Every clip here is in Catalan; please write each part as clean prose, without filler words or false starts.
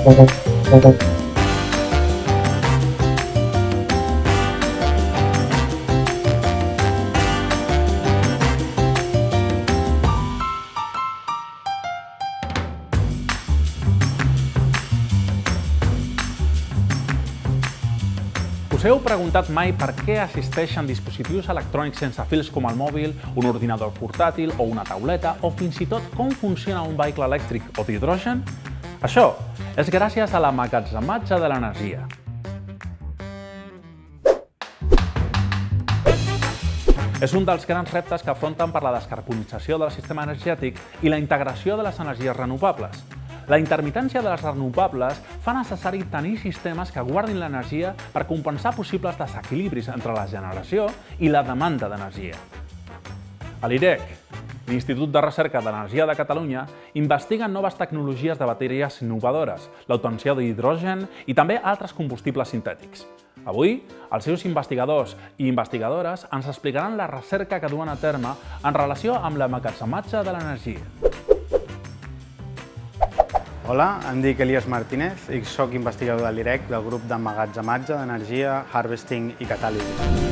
Us heu preguntat mai per què assisteixen dispositius electrònics sense fils com el mòbil, un ordinador portàtil o una tauleta, o fins i tot com funciona un vehicle elèctric o d'hidrogen? Això és gràcies a l'emmagatzematge de l'energia. És un dels grans reptes que afronten per la descarbonització del sistema energètic i la integració de les energies renovables. La intermitència de les renovables fa necessari tenir sistemes que guardin l'energia per compensar possibles desequilibris entre la generació i la demanda d'energia. A l'IREC, l'Institut de Recerca d'Energia de Catalunya, investiguen noves tecnologies de bateries innovadores, l'obtenció d'hidrogen i també altres combustibles sintètics. Avui, els seus investigadors i investigadores ens explicaran la recerca que duen a terme en relació amb l'emmagatzematge de l'energia. Hola, em dic Elias Martínez i soc investigador de l'IREC del grup d'emmagatzematge d'energia, harvesting i catàlisi.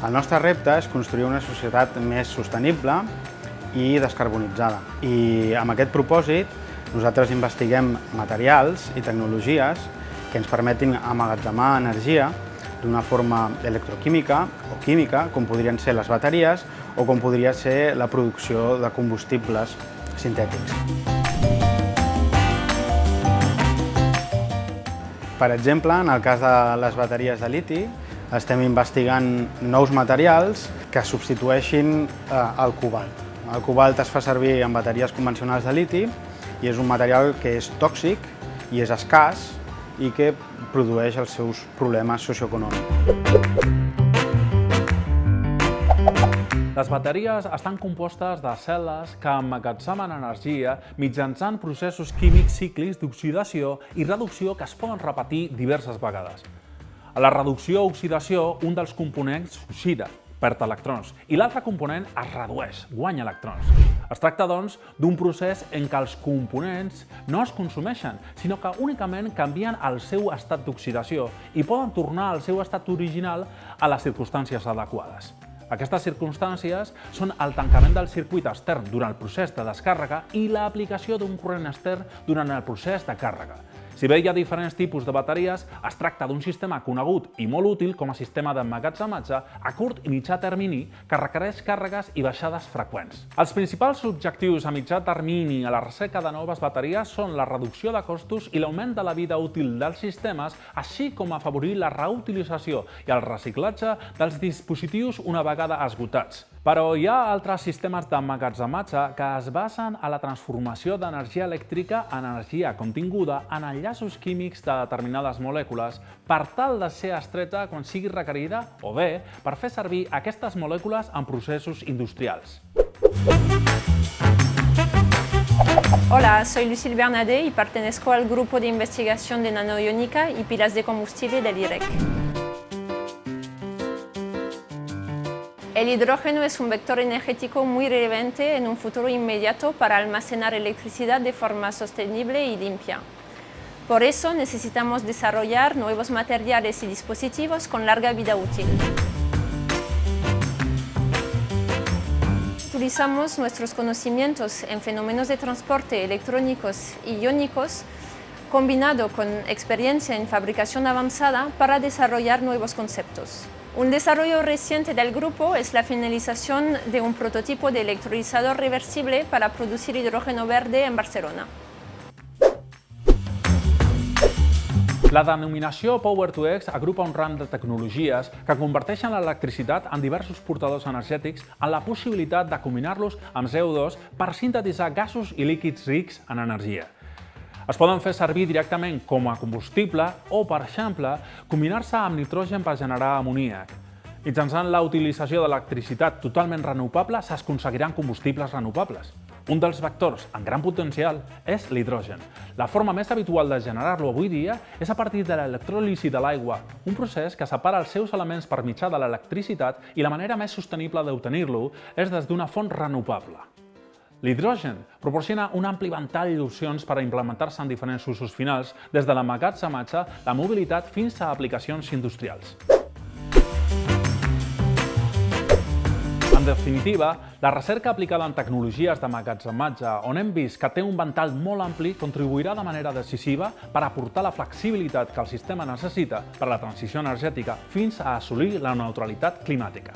El nostre repte és construir una societat més sostenible i descarbonitzada. I amb aquest propòsit, nosaltres investiguem materials i tecnologies que ens permetin emmagatzemar energia d'una forma electroquímica o química, com podrien ser les bateries o com podria ser la producció de combustibles sintètics. Per exemple, en el cas de les bateries de liti, estem investigant nous materials que substitueixin el cobalt. El cobalt es fa servir en bateries convencionals de liti i és un material que és tòxic i és escàs i que produeix els seus problemes socioeconòmics. Les bateries estan compostes de cel·les que emmagatzemen energia mitjançant processos químics cíclics d'oxidació i reducció que es poden repetir diverses vegades. A la reducció-oxidació, un dels components s'oxida, perd electrons, i l'altre component es redueix, guanya electrons. Es tracta, doncs, d'un procés en què els components no es consumeixen, sinó que únicament canvien el seu estat d'oxidació i poden tornar al seu estat original a les circumstàncies adequades. Aquestes circumstàncies són el tancament del circuit extern durant el procés de descàrrega i l'aplicació d'un corrent extern durant el procés de càrrega. Si bé hi ha diferents tipus de bateries, es tracta d'un sistema conegut i molt útil com a sistema d'emmagatzematge a curt i mitjà termini que requereix càrregues i baixades freqüents. Els principals objectius a mitjà termini a la recerca de noves bateries són la reducció de costos i l'augment de la vida útil dels sistemes, així com afavorir la reutilització i el reciclatge dels dispositius una vegada esgotats. Però hi ha altres sistemes d'emmagatzematge que es basen a la transformació d'energia elèctrica en energia continguda en enllaços químics de determinades molècules per tal de ser extreta quan sigui requerida o bé per fer servir aquestes molècules en processos industrials. Hola, soy Lucille Bernadet y pertenezco al grupo de investigación de nanoiónica y pilas de combustible del IREC. El hidrógeno es un vector energético muy relevante en un futuro inmediato para almacenar electricidad de forma sostenible y limpia. Por eso necesitamos desarrollar nuevos materiales y dispositivos con larga vida útil. Utilizamos nuestros conocimientos en fenómenos de transporte electrónicos y iónicos combinado con experiencia en fabricación avanzada para desarrollar nuevos conceptos. Un desarrollo reciente del grupo es la finalización de un prototipo de electrolizador reversible para producir hidrógeno verde en Barcelona. La denominació Power-to-X agrupa un rang de tecnologies que converteixen l'electricitat en diversos portadors energètics amb la possibilitat de combinar-los amb CO2 per sintetitzar gasos i líquids rics en energia. Es poden fer servir directament com a combustible o, per exemple, combinar-se amb nitrogen per generar amoníac. Mitjançant la utilització d'electricitat totalment renovable s'aconseguiran combustibles renovables. Un dels vectors amb gran potencial és l'hidrogen. La forma més habitual de generar-lo avui dia és a partir de l'electròlisi de l'aigua, un procés que separa els seus elements per mitjà de l'electricitat i la manera més sostenible d'obtenir-lo és des d'una font renovable. L'hidrogen proporciona un ampli ventall d'opcions per a implementar-se en diferents usos finals, des de l'emmagatzematge, la mobilitat fins a aplicacions industrials. En definitiva, la recerca aplicada en tecnologies d'emmagatzematge, on hem vist que té un ventall molt ampli, contribuirà de manera decisiva per aportar la flexibilitat que el sistema necessita per a la transició energètica fins a assolir la neutralitat climàtica.